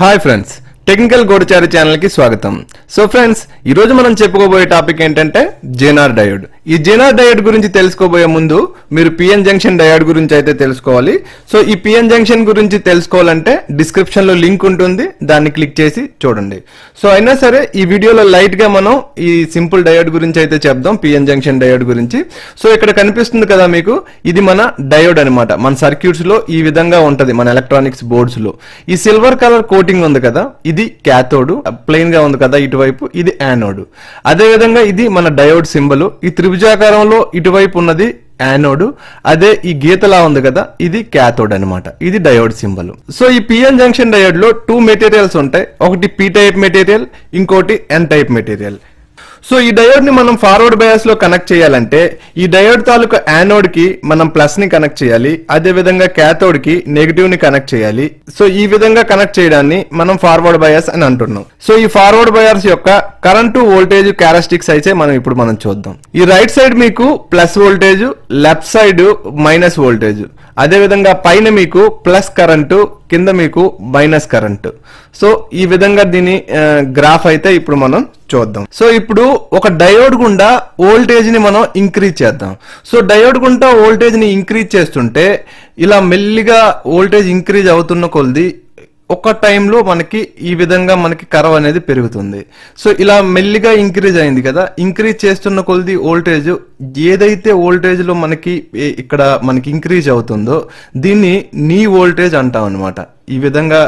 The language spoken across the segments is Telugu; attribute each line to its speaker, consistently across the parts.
Speaker 1: Hi friends, technical Goodachari channel కి స్వాగతం. సో ఫ్రెండ్స్, ఈ రోజు మనం చెప్పుకోబోయే టాపిక్ ఏంటంటే జేనార్ డయోడ్. ఈ జేనార్ డయోడ్ గురించి తెలుసుకోబోయే ముందు మీరు పిఎన్ జంక్షన్ డయోడ్ గురించి అయితే తెలుసుకోవాలి. సో ఈ పిఎన్ జంక్షన్ గురించి తెలుసుకోవాలంటే డిస్క్రిప్షన్ లో లింక్ ఉంటుంది, దాన్ని క్లిక్ చేసి చూడండి. సో అయినా సరే ఈ వీడియోలో లైట్ గా మనం ఈ సింపుల్ డయోడ్ గురించి అయితే చెప్దాం, పిఎన్ జంక్షన్ డయోడ్ గురించి. సో ఇక్కడ కనిపిస్తుంది కదా మీకు, ఇది మన డయోడ్ అనమాట. మన సర్క్యూట్స్ లో ఈ విధంగా ఉంటది, మన ఎలక్ట్రానిక్స్ బోర్డ్స్ లో. ఈ సిల్వర్ కలర్ కోటింగ్ ఉంది కదా, ఇది క్యాథోడ్, ప్లెయిన్ గా ఉంది కదా ఇటువైపు, ఇది యానోడ్. అదే విధంగా ఇది మన డయోడ్ సింబల్. ఈ త్రిభుజాకారంలో ఇటువైపు ఉన్నది యానోడ్, అదే ఈ గీతలా ఉంది కదా ఇది క్యాథోడ్ అనమాట. ఇది డయోడ్ సింబల్. సో ఈ పిఎన్ జంక్షన్ డయోడ్ లో 2 మెటీరియల్స్ ఉంటాయి. ఒకటి పి టైప్ మెటీరియల్, ఇంకోటి ఎన్ టైప్ మెటీరియల్. సో ఈ డయోడ్ ని మనం ఫార్వర్డ్ బయాస్ లో కనెక్ట్ చేయాలంటే ఈ డయోడ్ తాలూకా యానోడ్ కి మనం ప్లస్ ని కనెక్ట్ చేయాలి, అదే విధంగా క్యాథోడ్ కి నెగిటివ్ ని కనెక్ట్ చేయాలి. సో ఈ విధంగా కనెక్ట్ చేయడాన్ని మనం ఫార్వర్డ్ బయాస్ అని అంటున్నాం. సో ఈ ఫార్వర్డ్ బయాస్ యొక్క కరెంటు వోల్టేజ్ క్యారెక్టరిస్టిక్స్ అయితే మనం చూద్దాం. ఈ రైట్ సైడ్ మీకు plus voltage, left side minus voltage, అదే విధంగా పైన మీకు ప్లస్ కరెంటు, కింద మీకు మైనస్ కరెంటు. సో ఈ విధంగా దీని గ్రాఫ్ అయితే ఇప్పుడు మనం చూద్దాం. సో ఇప్పుడు ఒక డయోడ్ గుండా వోల్టేజ్ ని మనం ఇంక్రీజ్ చేద్దాం. సో డయోడ్ గుండా వోల్టేజ్ ని ఇంక్రీజ్ చేస్తుంటే ఇలా మెల్లిగా వోల్టేజ్ ఇంక్రీజ్ అవుతున్న కొలది ఒక టైంలో మనకి ఈ విధంగా మనకి కర్వ్ అనేది పెరుగుతుంది. సో ఇలా మెల్లిగా ఇంక్రీజ్ అయింది కదా, ఇంక్రీజ్ చేస్తున్న కొలది వోల్టేజ్ ఏదైతే వోల్టేజ్ లో మనకి ఇక్కడ మనకి ఇంక్రీజ్ అవుతుందో దీన్ని నీ వోల్టేజ్ అంటాం అనమాట. ఈ విధంగా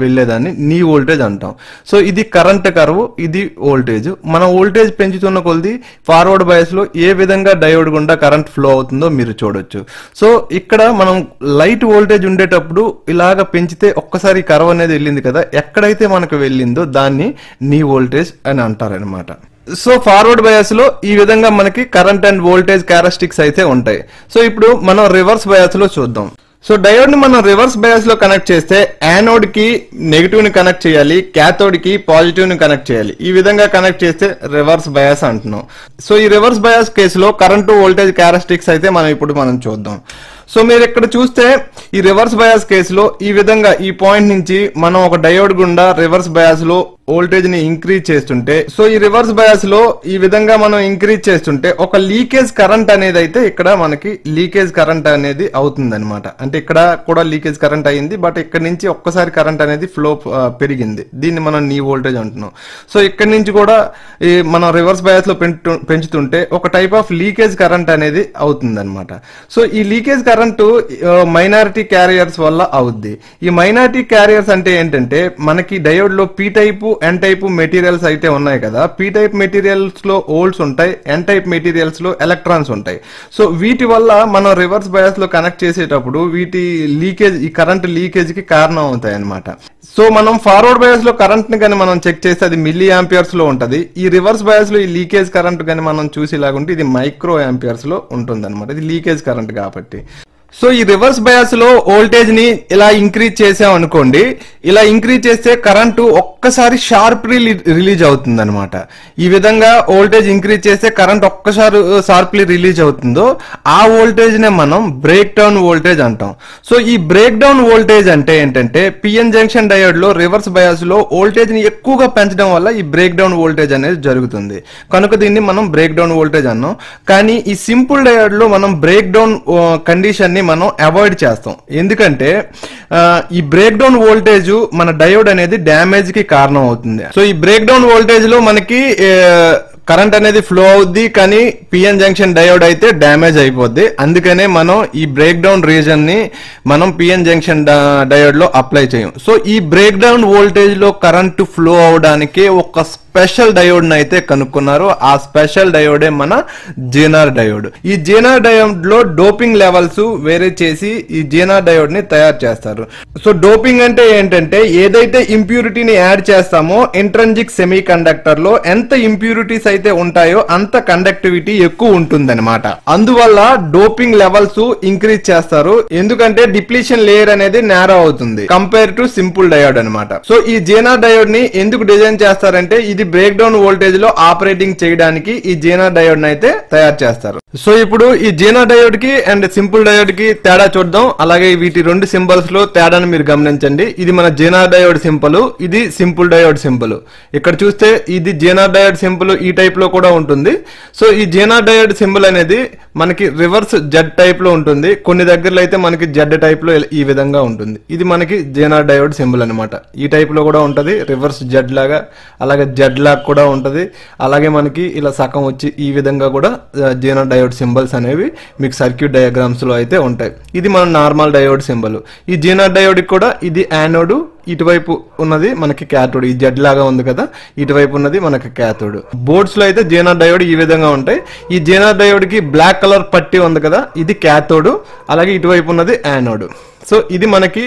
Speaker 1: వెళ్లేదాన్ని నీ వోల్టేజ్ అంటాం. సో ఇది కరెంట్ కర్వ్, ఇది వోల్టేజ్. మన వోల్టేజ్ పెంచుతున్న కొలది ఫార్వర్డ్ బయాస్ లో ఏ విధంగా డయోడ్ గుండా కరెంట్ ఫ్లో అవుతుందో మీరు చూడొచ్చు. సో ఇక్కడ మనం లైట్ వోల్టేజ్ ఉండేటప్పుడు ఇలాగ పెంచితే ఒక్కసారి కర్వ్ అనేది వెళ్ళింది కదా, ఎక్కడైతే మనకు వెళ్ళిందో దాన్ని నీ వోల్టేజ్ అని అంటారనమాట. సో ఫార్వర్డ్ బయాస్ లో ఈ విధంగా మనకి కరెంట్ అండ్ వోల్టేజ్ క్యారెక్టరిస్టిక్స్ అయితే ఉంటాయి. సో ఇప్పుడు మనం రివర్స్ బయాస్ లో చూద్దాం. సో డయోడ్ ని మనం రివర్స్ బయాస్ లో కనెక్ట్ చేస్తే యానోడ్ కి నెగిటివ్ ని కనెక్ట్ చేయాలి, క్యాథోడ్ కి పాజిటివ్ ని కనెక్ట్ చేయాలి. ఈ విధంగా కనెక్ట్ చేస్తే రివర్స్ బయాస్ అంటున్నాం. సో ఈ రివర్స్ బయాస్ కేసులో కరెంటు వోల్టేజ్ క్యారెక్టరిస్టిక్స్ అయితే మనం చూద్దాం. సో మీరు ఇక్కడ చూస్తే ఈ రివర్స్ బయాస్ కేసులో ఈ విధంగా ఈ పాయింట్ నుంచి మనం ఒక డయోడ్ గుండా రివర్స్ బయాస్ లో వోల్టేజ్ ని ఇంక్రీజ్ చేస్తుంటే, సో ఈ రివర్స్ బయాస్ లో ఈ విధంగా మనం ఇంక్రీజ్ చేస్తుంటే ఒక లీకేజ్ కరెంట్ అనేది అయితే ఇక్కడ మనకి లీకేజ్ కరెంట్ అనేది అవుతుంది అనమాట. అంటే ఇక్కడ కూడా లీకేజ్ కరెంట్ అయ్యింది, బట్ ఇక్కడ నుంచి ఒక్కసారి కరెంట్ అనేది ఫ్లో పెరిగింది, దీన్ని మనం నీ వోల్టేజ్ అంటున్నాం. సో ఇక్కడ నుంచి కూడా మనం రివర్స్ బయాస్ లో పెంచుతుంటే ఒక టైప్ ఆఫ్ లీకేజ్ కరెంట్ అనేది అవుతుంది అనమాట. సో ఈ లీకేజ్ కరెంటు మైనారిటీ క్యారియర్స్ వల్ల అవుద్ది. ఈ మైనారిటీ క్యారియర్స్ అంటే ఏంటంటే మనకి డయోడ్ లో P type, N type materials అయితే ఉన్నాయి కదా. పి టైప్ మెటీరియల్స్ లో హోల్స్ ఉంటాయి, ఎన్ టైప్ మెటీరియల్స్ లో ఎలక్ట్రాన్స్ ఉంటాయి. సో వీటి వల్ల మనం రివర్స్ బయాస్ లో కనెక్ట్ చేసేటప్పుడు వీటి లీకేజ్, ఈ కరెంట్ లీకేజ్ కి కారణం అవుతాయి అనమాట. సో మనం ఫార్వర్డ్ బయాస్ లో కరెంట్ ని కానీ మనం చెక్ చేస్తే అది మిల్లీ యాంపియర్స్ లో ఉంటది. ఈ రివర్స్ బయాస్ లో ఈ లీకేజ్ కరెంట్ కానీ మనం చూసేలాగుంటే ఇది మైక్రో యాంపియర్స్ లో ఉంటుంది అనమాట. ఇది లీకేజ్ కరెంట్ కాబట్టి. సో ఈ రివర్స్ బయాస్ లో వోల్టేజ్ ని ఇలా ఇంక్రీజ్ చేసాం అనుకోండి, ఇలా ఇంక్రీజ్ చేస్తే కరెంటు ఒక్కసారి షార్ప్లీ రిలీజ్ అవుతుంది అనమాట. ఈ విధంగా వోల్టేజ్ ఇంక్రీజ్ చేస్తే కరెంట్ ఒక్కసారి షార్ప్లీ రిలీజ్ అవుతుందో ఆ వోల్టేజ్ నే మనం బ్రేక్ డౌన్ వోల్టేజ్ అంటాం. సో ఈ బ్రేక్ డౌన్ వోల్టేజ్ అంటే ఏంటంటే పిఎన్ జంక్షన్ డయోడ్ లో రివర్స్ బయాస్ లో వోల్టేజ్ ని ఎక్కువగా పెంచడం వల్ల ఈ బ్రేక్ డౌన్ వోల్టేజ్ అనేది జరుగుతుంది, కనుక దీన్ని మనం బ్రేక్ డౌన్ వోల్టేజ్ అన్నాం. కానీ ఈ సింపుల్ డయోడ్ లో మనం బ్రేక్ డౌన్ కండిషన్ ని మనం అవాయిడ్ చేస్తాం. ఎందుకంటే ఈ బ్రేక్ డౌన్ వోల్టేజ్ మన డయోడ్ అనేది డ్యామేజ్ కి కారణం అవుతుంది. సో ఈ బ్రేక్ డౌన్ వోల్టేజ్ లో మనకి కరెంట్ అనేది ఫ్లో అవుద్ది, కానీ పిఎన్ జంక్షన్ డయోడ్ అయితే డ్యామేజ్ అయిపోద్ది. అందుకనే మనం ఈ బ్రేక్ డౌన్ రీజన్ ని మనం పిఎన్ జంక్షన్ డయోడ్ లో అప్లై చేయం. సో ఈ బ్రేక్ డౌన్ వోల్టేజ్ లో కరెంట్ ఫ్లో అవడానికి ఒక స్పెషల్ డయోడ్ అయితే కనుక్కున్నారు. ఆ స్పెషల్ డయోడే మన జేనార్ డయోడ్. ఈ జేనార్ డయోడ్ లో డోపింగ్ లెవెల్స్ వేరే చేసి ఈ జేనార్ డయోడ్ ని తయారు చేస్తారు. సో డోపింగ్ అంటే ఏంటంటే ఏదైతే ఇంప్యూరిటీని యాడ్ చేస్తామో ఇంట్రెన్సిక్ సెమీ కండక్టర్ లో ఎంత ఇంప్యూరిటీస్ అయితే ఉంటాయో అంత కండక్టివిటీ ఎక్కువ ఉంటుందన్నమాట. అందువల్ల డోపింగ్ లెవెల్స్ ఇంక్రీజ్ చేస్తారు, ఎందుకంటే డిప్లీషన్ లేయర్ అనేది నేరో అవుతుంది కంపేర్ టు సింపుల్ డయోడ్ అనమాట. సో ఈ జేనార్ డయోడ్ ని ఎందుకు డిజైన్ చేస్తారంటే ఇది బ్రేక్ డౌన్ వోల్టేజ్ లో ఆపరేటింగ్ చేయడానికి ఈ జేనర్ డయోడ్ అయితే తయారు చేస్తారు. సో ఇప్పుడు ఈ జేనర్ డయోడ్ కి అండ్ సింపుల్ డయోడ్ కి తేడా చూద్దాం. అలాగే వీటి రెండు సింబల్స్ లో తేడాను మీరు గమనించండి. ఇది మన జేనర్ డయోడ్ సింబల్, ఇది సింపుల్ డయోడ్ సింబల్. ఇక్కడ చూస్తే ఇది జేనర్ డయోడ్ సింబల్ ఈ టైప్ లో కూడా ఉంటుంది. సో ఈ జేనర్ డయోడ్ సింబల్ అనేది మనకి రివర్స్ జెడ్ టైప్ లో ఉంటుంది. కొన్ని దగ్గరలో అయితే మనకి జెడ్ టైప్ లో ఈ విధంగా ఉంటుంది. ఇది మనకి జేనర్ డయోడ్ సింబల్ అనమాట. ఈ టైప్ లో కూడా ఉంటది, రివర్స్ జెడ్ లాగా, అలాగే జెడ్ లాగా కూడా ఉంటది. అలాగే మనకి ఇలా సగం వచ్చి ఈ విధంగా కూడా జేనర్ డయోడ్ సింబల్స్ అనేవి మీకు సర్క్యూట్ డయాగ్రామ్స్ లో అయితే ఉంటాయి. ఇది మన నార్మల్ డయోడ్ సింబల్. ఈ జేనర్ డయోడ్ కూడా ఇది యానోడ్, ఇటువైపు ఉన్నది మనకి క్యాథోడ్. ఈ జెడ్ లాగా ఉంది కదా, ఇటువైపు ఉన్నది మనకి క్యాథోడ్. బోర్డ్స్ లో అయితే జేనర్ డయోడ్ ఈ విధంగా ఉంటాయి. ఈ జేనర్ డయోడ్ కి బ్లాక్ కలర్ పట్టి ఉంది కదా, ఇది క్యాథోడ్. అలాగే ఇటువైపు ఉన్నది యానోడ్. సో ఇది మనకి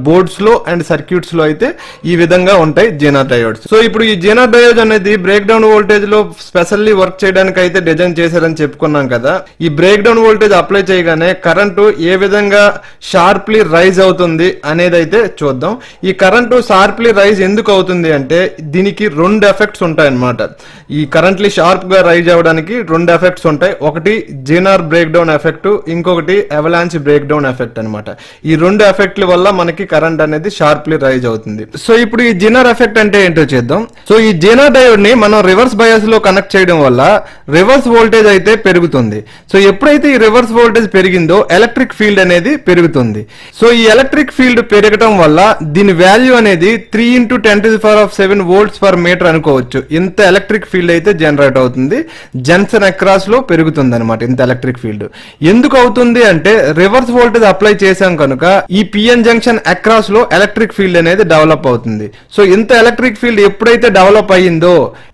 Speaker 1: బోర్డ్స్ లో అండ్ సర్క్యూట్స్ లో అయితే ఈ విధంగా ఉంటాయి జేనర్ డయోడ్స్. సో ఇప్పుడు ఈ జేనర్ డయోడ్ అనేది బ్రేక్ డౌన్ వోల్టేజ్ లో స్పెషల్లీ వర్క్ చేయడానికి అయితే డిజైన్ చేశారని చెప్పుకున్నాం కదా. ఈ బ్రేక్ డౌన్ వోల్టేజ్ అప్లై చేయగానే కరెంటు ఏ విధంగా షార్ప్లీ రైజ్ అవుతుంది అనేది అయితే చూద్దాం. ఈ కరెంటు షార్ప్లీ రైజ్ ఎందుకు అవుతుంది అంటే దీనికి రెండు ఎఫెక్ట్స్ ఉంటాయి అన్నమాట. ఈ కరెంట్లీ షార్ప్ గా రైజ్ అవడానికి రెండు ఎఫెక్ట్స్ ఉంటాయి. ఒకటి జేనర్ బ్రేక్ డౌన్ ఎఫెక్ట్, ఇంకొకటి అవలాంచ్ బ్రేక్ డౌన్ ఎఫెక్ట్ అనమాట. ఈ రెండు ఎఫెక్ట్ల వల్ల మనకి కరెంట్ అనేది షార్ప్లీ రైజ్ అవుతుంది. సో ఇప్పుడు ఈ జేనర్ ఎఫెక్ట్ అంటే ఏంటో చేద్దాం. సో ఈ జేనర్ డయోడ్ ని మనం రివర్స్ బయాస్ లో కనెక్ట్ చేయడం వల్ల రివర్స్ వోల్టేజ్ అయితే పెరుగుతుంది. సో ఎప్పుడైతే ఈ రివర్స్ వోల్టేజ్ పెరిగిందో ఎలక్ట్రిక్ ఫీల్డ్ అనేది పెరుగుతుంది. సో ఈ ఎలక్ట్రిక్ ఫీల్డ్ పెరగడం వల్ల దీని వాల్యూ అనేది 3 × 10⁷ వోల్ట్స్ పర్ మీటర్ అనుకోవచ్చు. ఇంత ఎలక్ట్రిక్ ఫీల్డ్ అయితే జనరేట్ అవుతుంది. జంక్షన్ అక్రాస్ లో పెరుగుతుంది అనమాట ఇంత ఎలక్ట్రిక్ ఫీల్డ్. ఎందుకు అవుతుంది అంటే రివర్స్ వోల్టేజ్ అప్లై చేశాం కనుక ఈ పిఎన్ జంక్షన్ అక్రాస్ లో ఎలక్ట్రిక్ ఫీల్డ్ అనేది డెవలప్ అవుతుంది. సో ఇంత ఎలక్ట్రిక్ ఫీల్డ్ ఎప్పుడైతే డెవలప్ అయ్యిందో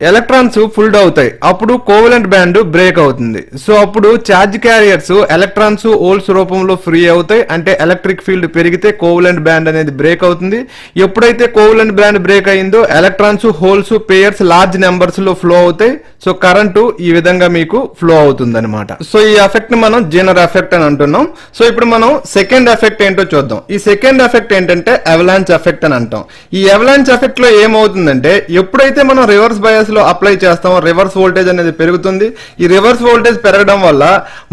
Speaker 1: ఎలక్ట్రాన్స్ ఫుల్డ్ అవుతాయి, అప్పుడు కోవలెంట్ బ్యాండ్ బ్రేక్ అవుతుంది. సో అప్పుడు ఛార్జ్ క్యారియర్స్ ఎలక్ట్రాన్స్ హోల్స్ రూపంలో ఫ్రీ అవుతాయి. అంటే ఎలక్ట్రిక్ ఫీల్డ్ పెరిగితే కోవలెంట్ బ్యాండ్ అనేది బ్రేక్ అవుతుంది. ఎప్పుడైతే కోవలెంట్ బ్యాండ్ బ్రేక్ అయిందో electrons holes pairs large numbers లో ఫ్లో అవుతాయి. సో కరెంటు ఈ విధంగా మీకు ఫ్లో అవుతుంది అనమాట. సో ఈ ఎఫెక్ట్ ని మనం జేనర్ ఎఫెక్ట్ అని అంటున్నాం. సో ఇప్పుడు మనం సెకండ్ ఎఫెక్ట్ ఏంటో చూద్దాం. ఈ సెకండ్ ఎఫెక్ట్ ఏంటంటే అవలాంచ్ ఎఫెక్ట్ అని అంటాం. ఈ అవలాంచ్ ఎఫెక్ట్ లో ఏమవుతుందంటే ఎప్పుడైతే మనం రివర్స్ బయాస్ లో అప్లై చేస్తామో రివర్స్ వోల్టేజ్ అనేది పెరుగుతుంది. ఈ రివర్స్ వోల్టేజ్ పెరగడం వల్ల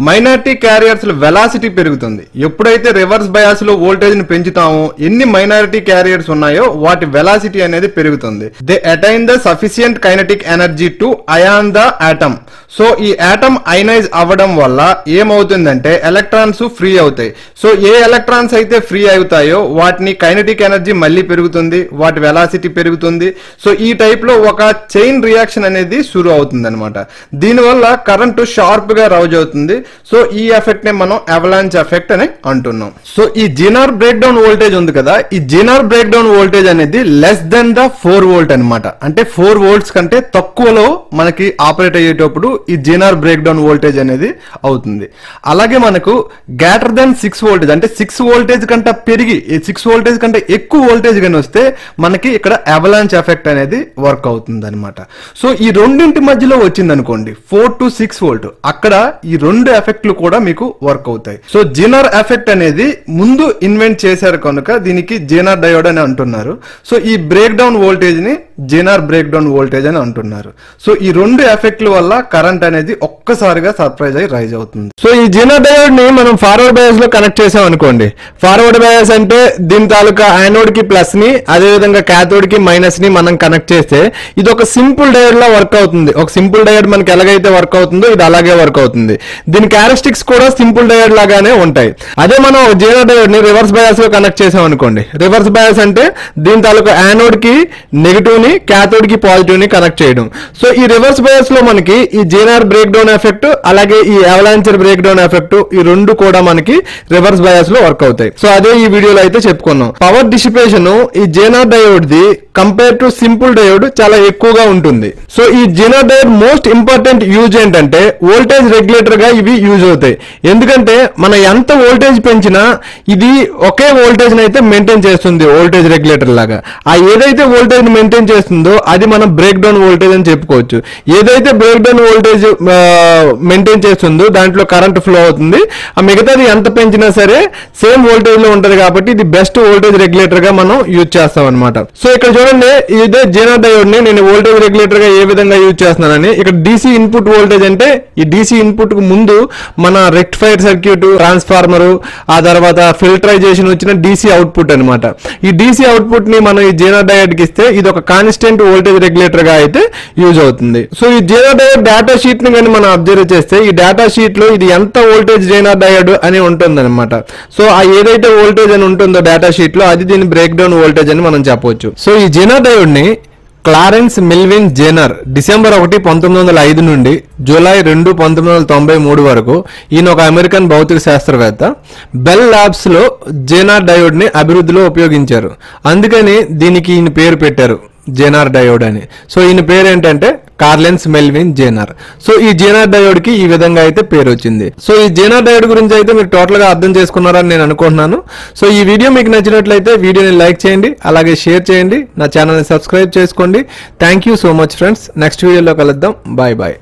Speaker 1: మైనారిటీ క్యారియర్స్ వెలాసిటీ పెరుగుతుంది. ఎప్పుడైతే రివర్స్ బయాస్ లో వోల్టేజ్ ని పెంచుతామో ఎన్ని మైనారిటీ క్యారియర్స్ ఉన్నాయో వాటి వెలాసిటీ అనేది పెరుగుతుంది. They attain the sufficient kinetic energy to ion the atom. So ఈ ఆటమ్ అయనైజ్ అవ్వడం వల్ల ఏమవుతుందంటే ఎలక్ట్రాన్స్ ఫ్రీ అవుతాయి. సో ఏ ఎలక్ట్రాన్స్ అయితే ఫ్రీ అవుతాయో వాటిని కైనెటిక్ ఎనర్జీ మళ్ళీ పెరుగుతుంది, వాటి వెలాసిటీ పెరుగుతుంది. సో ఈ టైప్ లో ఒక చైన్ రియాక్షన్ అనేది షురు అవుతుంది అనమాట. దీనివల్ల కరెంటు షార్ప్ గా రైజ్ అవుతుంది. సో ఈ ఎఫెక్ట్ నే మనం అవలాంచ్ ఎఫెక్ట్ అని అంటున్నాం. సో ఈ జేనర్ బ్రేక్ డౌన్ వోల్టేజ్ ఉంది కదా, ఈ జేనర్ బ్రేక్ డౌన్ వోల్టేజ్ అనేది లెస్ దెన్ ద 4 వోల్ట్ అనమాట. అంటే 4 వోల్ట్స్ కంటే తక్కువలో మనకి ఆపరేట్ అయ్యేటప్పుడు ఈ జేనర్ బ్రేక్ డౌన్ వోల్టేజ్ అనేది అవుతుంది. అలాగే మనకు గ్రేటర్ దెన్ 6 వోల్టేజ్ అంటే 6 వోల్టేజ్ కంటే పెరిగి 6 వోల్టేజ్ కంటే ఎక్కువ వోల్టేజ్ గాని వస్తే మనకి ఇక్కడ అవలాంచ్ ఎఫెక్ట్ అనేది వర్క్ అవుతుంది అనమాట. సో ఈ రెండింటి మధ్యలో వచ్చింది అనుకోండి 4 to 6 వోల్ట్, అక్కడ ఈ రెండు ఎఫెక్ట్లు కూడా మీకు వర్క్ అవుతాయి. సో జేనర్ ఎఫెక్ట్ అనేది ముందు ఇన్వెంట్ చేశారు కనుక దీనికి జేనర్ డయోడ్ అని అంటున్నారు. సో ఈ బ్రేక్ డౌన్ వోల్టేజ్ ని జేనర్ బ్రేక్ డౌన్ వోల్టేజ్ అని అంటున్నారు. సో ఈ రెండు ఎఫెక్ట్ల వల్ల కరెంట్ అనేది ఒక్కసారిగా సర్ప్రైజ్ అయ్యి రైజ్ అవుతుంది. సో ఈ జేనర్ డయోడ్ ని మనం ఫార్వర్డ్ బయాస్ లో కనెక్ట్ చేసాం అనుకోండి. ఫార్వర్డ్ బయాస్ అంటే దీని తాలూకా యానోడ్ కి ప్లస్ ని, అదే విధంగా క్యాథోడ్ కి మైనస్ ని మనం కనెక్ట్ చేస్తే ఇది ఒక సింపుల్ డయోడ్ లా వర్క్ అవుతుంది. ఒక సింపుల్ డయోడ్ మనకి ఎలాగైతే వర్క్ అవుతుందో ఇది అలాగే వర్క్ అవుతుంది. దీని క్యారెక్టరిస్టిక్స్ కూడా సింపుల్ డయోడ్ లాగానే ఉంటాయి. అదే మనం జేనర్ డయోడ్ ని రివర్స్ బయాస్ లో కనెక్ట్ చేసాం అనుకోండి. రివర్స్ బయాస్ అంటే దీని తాలూకా యానోడ్ కి నెగిటివ్ ని, క్యాథోడ్ కి పాజిటివ్ ని కనెక్ట్ చేయడం. సో ఈ రివర్స్ బయాస్ లో మనకి ఈ జేనర్ బ్రేక్ డౌన్ ఎఫెక్ట్ అలాగే ఈ అవలాంచర్ బ్రేక్ డౌన్ ఎఫెక్ట్ ఈ రెండు కూడా మనకి రివర్స్ బయాస్ లో వర్క్ అవుతాయి. సో అదే ఈ వీడియోలో అయితే చెప్పుకున్నాం. పవర్ డిసిపేషన్ ఈ జేనర్ డయోడ్ ది కంపేర్ టు సింపుల్ డయోడ్ చాలా ఎక్కువగా ఉంటుంది. సో ఈ zener diode most important use ఏంటంటే వోల్టేజ్ రెగ్యులేటర్ గా ఇవి యూజ్ అవుతాయి. ఎందుకంటే మనం ఎంత వోల్టేజ్ పెంచినా ఇది ఒకే వోల్టేజ్ అయితే మెయింటైన్ చేస్తుంది. వోల్టేజ్ రెగ్యులేటర్ లాగా ఆ ఏదైతే వోల్టేజ్ మెయింటైన్ చేస్తుందో అది మనం బ్రేక్ డౌన్ వోల్టేజ్ అని చెప్పుకోవచ్చు. ఏదైతే బ్రేక్ డౌన్ వోల్టేజ్ మెయింటైన్ చేస్తుందో దాంట్లో కరెంట్ ఫ్లో అవుతుంది. ఆ మిగతాది ఎంత పెంచినా సరే సేమ్ వోల్టేజ్ వోల్టేజ్ లో ఉంటది కాబట్టి ఇది బెస్ట్ వోల్టేజ్ రెగ్యులేటర్ గా మనం యూజ్ చేస్తాం అనమాట. సో ఇక్కడ చూడండి, ఇదే జెనర్ డయోడ్ ని నేను వోల్టేజ్ రెగ్యులేటర్ గా ఏ విధంగా యూజ్ చేస్తున్నానని. ఇక్కడ డీసీ ఇన్పుట్ వోల్టేజ్ అంటే ఈ డీసీ ఇన్పుట్ కు ముందు మన రెక్టిఫైర్ సర్క్యూట్, ట్రాన్స్ఫార్మర్, ఆ తర్వాత ఫిల్టరైజేషన్ వచ్చిన డీసీ అవుట్పుట్ అనమాట. ఈ డీసీ అవుట్పుట్ ని మనం ఈ జెనర్ డయోడ్ కి ఇస్తే ఇది ఒక కాన్స్టెంట్ వోల్టేజ్ రెగ్యులేటర్ గా అయితే యూజ్ అవుతుంది. సో ఈ జెనర్ డయోడ్ డేటా షీట్ ని కానీ మనం అబ్జర్వ్ చేస్తే ఈ డేటా షీట్ లో ఇది ఎంత వోల్టేజ్ జెనర్ డయోడ్ అని ఉంటుంది అనమాట. సో ఆ ఏదైతే వోల్టేజ్ అని ఉంటుందో డేటా షీట్ లో అది దీని బ్రేక్ డౌన్ వోల్టేజ్ అని మనం చెప్పవచ్చు. సో ఈ జెనర్ డయోడ్ ని క్లారెన్స్ మెల్విన్ జెనర్ డిసెంబర్ 1, 1905 నుండి జూలై 2, 1993 వరకు ఈయన ఒక అమెరికన్ భౌతిక శాస్త్రవేత్త బెల్ ల్యాబ్స్ లో జెనర్ డయోడ్ ని అభివృద్ధిలో ఉపయోగించారు. అందుకని దీనికి ఈయన పేరు పెట్టారు జెనర్ డయోడ్ అని. సో ఈయన పేరు ఏంటంటే కార్లెన్స్ మెల్విన్ జెనర్. సో ఈ జెనర్ డయోడ్ కి ఈ విధంగా అయితే పేరు వచ్చింది. సో ఈ జెనర్ డయోడ్ గురించి అయితే మీరు టోటల్ గా అర్థం చేసుకున్నారని నేను అనుకుంటున్నాను. సో ఈ వీడియో మీకు నచ్చినట్లయితే వీడియోని లైక్ చేయండి, అలాగే షేర్ చేయండి, నా ఛానల్ ని సబ్స్క్రైబ్ చేసుకోండి. Thank you so much friends. Next వీడియోలో కలుద్దాం. Bye bye.